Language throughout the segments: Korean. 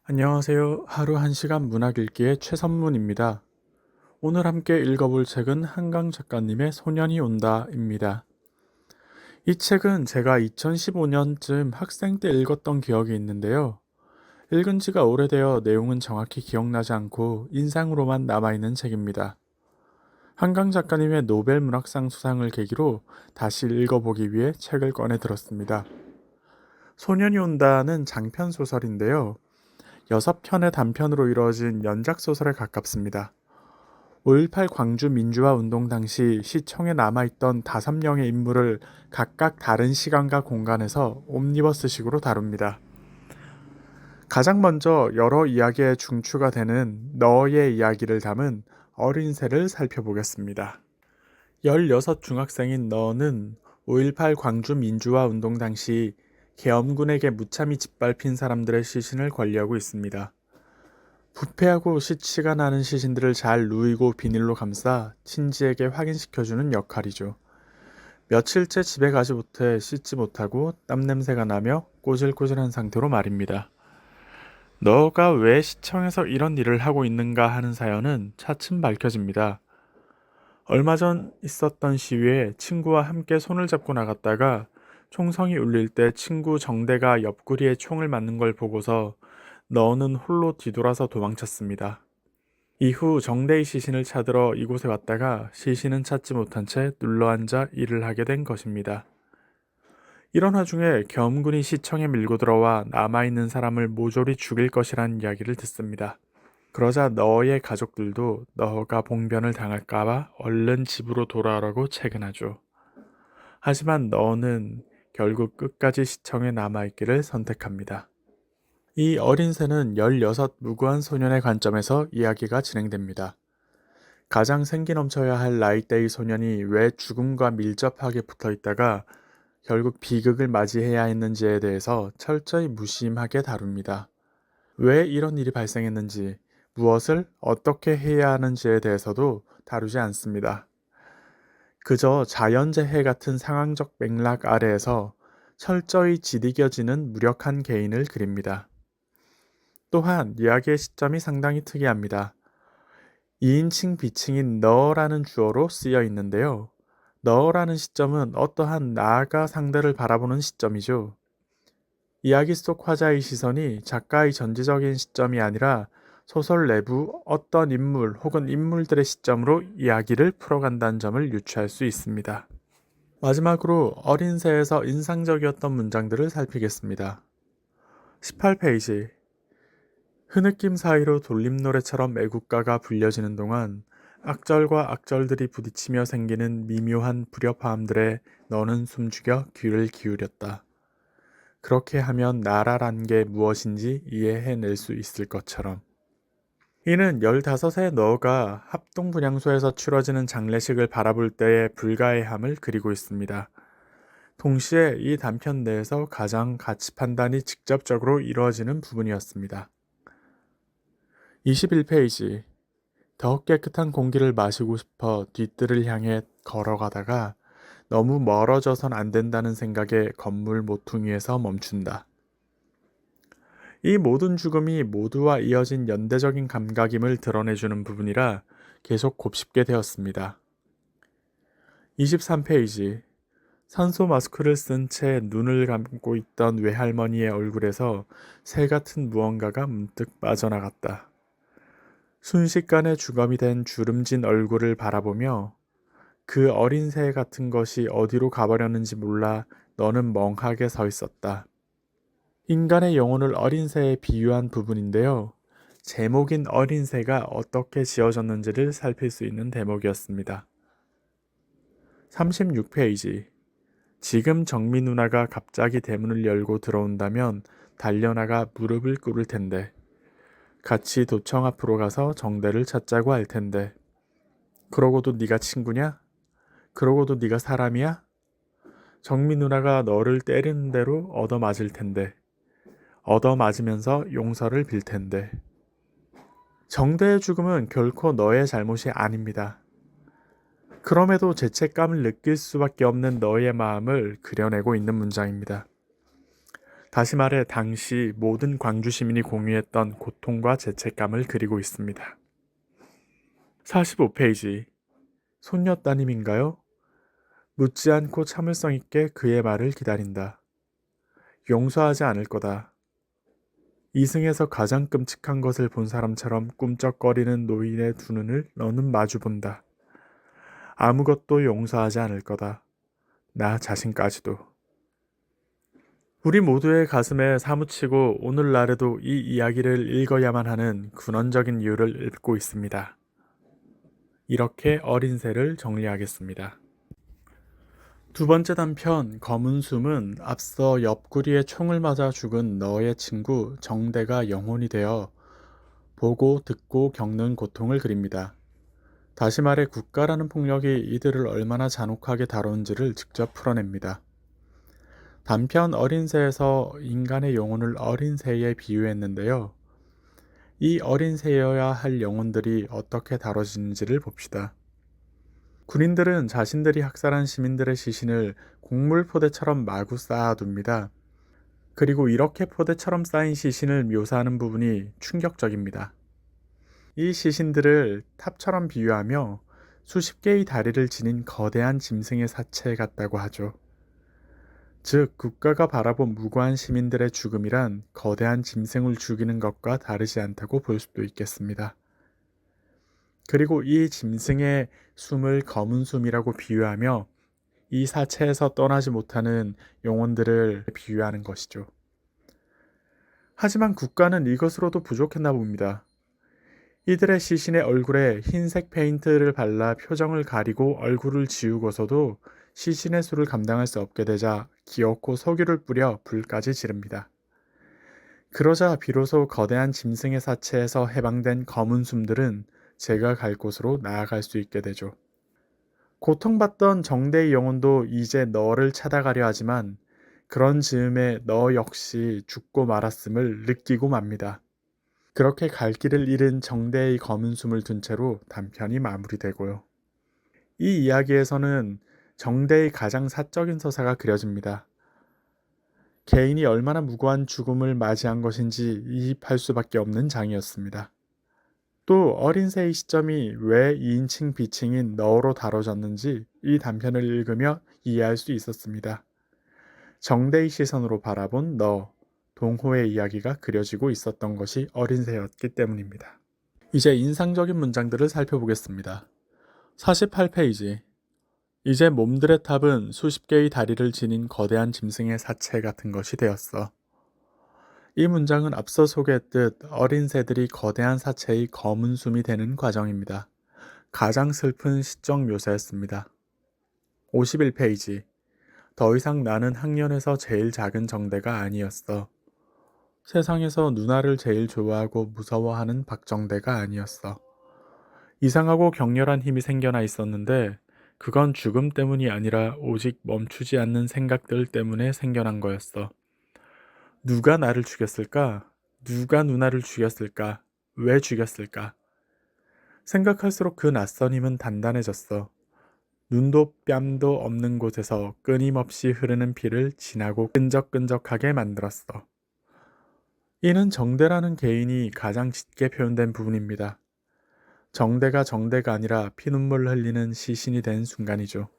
안녕하세요. 하루 1시간 문학 읽기의 최선문입니다. 오늘 함께 읽어볼 책은 한강 작가님의 소년이 온다입니다. 이 책은 제가 2015년쯤 학생 때 읽었던 기억이 있는데요. 읽은 지가 오래되어 내용은 정확히 기억나지 않고 인상으로만 남아있는 책입니다. 한강 작가님의 노벨 문학상 수상을 계기로 다시 읽어보기 위해 책을 꺼내 들었습니다. 소년이 온다는 장편 소설인데요. 6편의 단편으로 이루어진 연작소설에 가깝습니다. 5.18 광주 민주화 운동 당시 시청에 남아있던 5명의 인물을 각각 다른 시간과 공간에서 옴니버스식으로 다룹니다. 가장 먼저 여러 이야기의 중추가 되는 너의 이야기를 담은 어린 새를 살펴보겠습니다. 16 중학생인 너는 5.18 광주 민주화 운동 당시 계엄군에게 무참히 짓밟힌 사람들의 시신을 관리하고 있습니다. 부패하고 시치가 나는 시신들을 잘 누이고 비닐로 감싸 친지에게 확인시켜주는 역할이죠. 며칠째 집에 가지 못해 씻지 못하고 땀냄새가 나며 꼬질꼬질한 상태로 말입니다. 너가 왜 시청에서 이런 일을 하고 있는가 하는 사연은 차츰 밝혀집니다. 얼마 전 있었던 시위에 친구와 함께 손을 잡고 나갔다가 총성이 울릴 때 친구 정대가 옆구리에 총을 맞는 걸 보고서 너는 홀로 뒤돌아서 도망쳤습니다. 이후 정대의 시신을 찾으러 이곳에 왔다가 시신은 찾지 못한 채 눌러앉아 일을 하게 된 것입니다. 이런 와중에 계엄군이 시청에 밀고 들어와 남아있는 사람을 모조리 죽일 것이라는 이야기를 듣습니다. 그러자 너의 가족들도 너가 봉변을 당할까봐 얼른 집으로 돌아오라고 채근하죠. 하지만 너는 결국 끝까지 시청에 남아있기를 선택합니다. 이 어린 새는 16 무고한 소년의 관점에서 이야기가 진행됩니다. 가장 생기 넘쳐야 할 나이대의 소년이 왜 죽음과 밀접하게 붙어 있다가 결국 비극을 맞이해야 했는지에 대해서 철저히 무심하게 다룹니다. 왜 이런 일이 발생했는지, 무엇을 어떻게 해야 하는지에 대해서도 다루지 않습니다. 그저 자연재해 같은 상황적 맥락 아래에서 철저히 지디겨지는 무력한 개인을 그립니다. 또한 이야기의 시점이 상당히 특이합니다. 2인칭 비칭인 너라는 주어로 쓰여 있는데요. 너라는 시점은 어떠한 나가 상대를 바라보는 시점이죠. 이야기 속 화자의 시선이 작가의 전지적인 시점이 아니라 소설 내부 어떤 인물 혹은 인물들의 시점으로 이야기를 풀어간다는 점을 유추할 수 있습니다. 마지막으로 어린 새에서 인상적이었던 문장들을 살피겠습니다. 18페이지. 흐느낌 사이로 돌림노래처럼 애국가가 불려지는 동안 악절과 악절들이 부딪히며 생기는 미묘한 불협화음들에 너는 숨죽여 귀를 기울였다. 그렇게 하면 나라란 게 무엇인지 이해해낼 수 있을 것처럼. 이는 15의 너가 합동분향소에서 치러지는 장례식을 바라볼 때의 불가해함을 그리고 있습니다. 동시에 이 단편 내에서 가장 가치 판단이 직접적으로 이루어지는 부분이었습니다. 21페이지. 더 깨끗한 공기를 마시고 싶어 뒤뜰을 향해 걸어가다가 너무 멀어져선 안 된다는 생각에 건물 모퉁이에서 멈춘다. 이 모든 죽음이 모두와 이어진 연대적인 감각임을 드러내주는 부분이라 계속 곱씹게 되었습니다. 23페이지. 산소 마스크를 쓴 채 눈을 감고 있던 외할머니의 얼굴에서 새 같은 무언가가 문득 빠져나갔다. 순식간에 주검이 된 주름진 얼굴을 바라보며 그 어린 새 같은 것이 어디로 가버렸는지 몰라 너는 멍하게 서 있었다. 인간의 영혼을 어린 새에 비유한 부분인데요. 제목인 어린 새가 어떻게 지어졌는지를 살필 수 있는 대목이었습니다. 36페이지. 지금 정미 누나가 갑자기 대문을 열고 들어온다면 달려나가 무릎을 꿇을 텐데. 같이 도청 앞으로 가서 정대를 찾자고 할 텐데. 그러고도 네가 친구냐? 그러고도 네가 사람이야? 정미 누나가 너를 때리는 대로 얻어맞을 텐데. 얻어맞으면서 용서를 빌 텐데. 정대의 죽음은 결코 너의 잘못이 아닙니다. 그럼에도 죄책감을 느낄 수밖에 없는 너의 마음을 그려내고 있는 문장입니다. 다시 말해 당시 모든 광주 시민이 공유했던 고통과 죄책감을 그리고 있습니다. 45페이지. 손녀 따님인가요? 묻지 않고 참을성 있게 그의 말을 기다린다. 용서하지 않을 거다. 이승에서 가장 끔찍한 것을 본 사람처럼 꿈쩍거리는 노인의 두 눈을 너는 마주본다. 아무것도 용서하지 않을 거다. 나 자신까지도. 우리 모두의 가슴에 사무치고 오늘날에도 이 이야기를 읽어야만 하는 근원적인 이유를 읊고 있습니다. 이렇게 어린 새를 정리하겠습니다. 두 번째 단편 검은 숨은 앞서 옆구리에 총을 맞아 죽은 너의 친구 정대가 영혼이 되어 보고 듣고 겪는 고통을 그립니다. 다시 말해 국가라는 폭력이 이들을 얼마나 잔혹하게 다루는지를 직접 풀어냅니다. 단편 어린 새에서 인간의 영혼을 어린 새에 비유했는데요. 이 어린 새여야 할 영혼들이 어떻게 다뤄지는지를 봅시다. 군인들은 자신들이 학살한 시민들의 시신을 곡물 포대처럼 마구 쌓아둡니다. 그리고 이렇게 포대처럼 쌓인 시신을 묘사하는 부분이 충격적입니다. 이 시신들을 탑처럼 비유하며 수십 개의 다리를 지닌 거대한 짐승의 사체 같다고 하죠. 즉, 국가가 바라본 무고한 시민들의 죽음이란 거대한 짐승을 죽이는 것과 다르지 않다고 볼 수도 있겠습니다. 그리고 이 짐승의 숨을 검은 숨이라고 비유하며 이 사체에서 떠나지 못하는 영혼들을 비유하는 것이죠. 하지만 국가는 이것으로도 부족했나 봅니다. 이들의 시신의 얼굴에 흰색 페인트를 발라 표정을 가리고 얼굴을 지우고서도 시신의 수를 감당할 수 없게 되자 기어코 석유를 뿌려 불까지 지릅니다. 그러자 비로소 거대한 짐승의 사체에서 해방된 검은 숨들은 제가 갈 곳으로 나아갈 수 있게 되죠. 고통받던 정대의 영혼도 이제 너를 찾아가려 하지만 그런 즈음에 너 역시 죽고 말았음을 느끼고 맙니다. 그렇게 갈 길을 잃은 정대의 검은 숨을 둔 채로 단편이 마무리되고요. 이 이야기에서는 정대의 가장 사적인 서사가 그려집니다. 개인이 얼마나 무고한 죽음을 맞이한 것인지 이입할 수밖에 없는 장이었습니다. 또 어린 새의 시점이 왜 2인칭 비칭인 너로 다뤄졌는지 이 단편을 읽으며 이해할 수 있었습니다. 정대의 시선으로 바라본 너, 동호의 이야기가 그려지고 있었던 것이 어린 새였기 때문입니다. 이제 인상적인 문장들을 살펴보겠습니다. 48페이지. 이제 몸들의 탑은 수십 개의 다리를 지닌 거대한 짐승의 사체 같은 것이 되었어. 이 문장은 앞서 소개했듯 어린 새들이 거대한 사체의 검은 숨이 되는 과정입니다. 가장 슬픈 시적 묘사였습니다. 51페이지. 더 이상 나는 학년에서 제일 작은 정대가 아니었어. 세상에서 누나를 제일 좋아하고 무서워하는 박정대가 아니었어. 이상하고 격렬한 힘이 생겨나 있었는데 그건 죽음 때문이 아니라 오직 멈추지 않는 생각들 때문에 생겨난 거였어. 누가 나를 죽였을까? 누가 누나를 죽였을까? 왜 죽였을까? 생각할수록 그 낯선 힘은 단단해졌어. 눈도 뺨도 없는 곳에서 끊임없이 흐르는 피를 진하고 끈적끈적하게 만들었어. 이는 정대라는 개인이 가장 짙게 표현된 부분입니다. 정대가 정대가 아니라 피눈물 흘리는 시신이 된 순간이죠.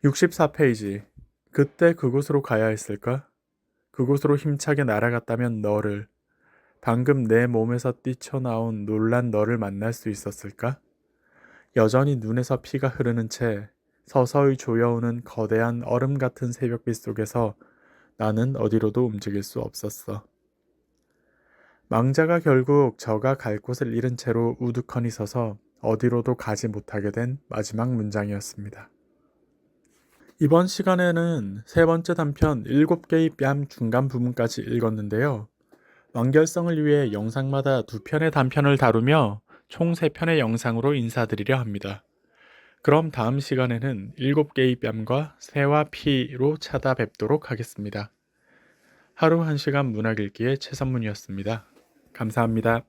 64페이지. 그때 그곳으로 가야 했을까? 그곳으로 힘차게 날아갔다면 너를, 방금 내 몸에서 뛰쳐나온 놀란 너를 만날 수 있었을까? 여전히 눈에서 피가 흐르는 채 서서히 조여오는 거대한 얼음 같은 새벽빛 속에서 나는 어디로도 움직일 수 없었어. 망자가 결국 저가 갈 곳을 잃은 채로 우두커니 서서 어디로도 가지 못하게 된 마지막 문장이었습니다. 이번 시간에는 세 번째 단편 7개의 뺨 중간 부분까지 읽었는데요. 완결성을 위해 영상마다 2편의 단편을 다루며 총 3편의 영상으로 인사드리려 합니다. 그럼 다음 시간에는 7개의 뺨과 새와 피로 찾아뵙도록 하겠습니다. 하루 1시간 문학 읽기의 최선문이었습니다. 감사합니다.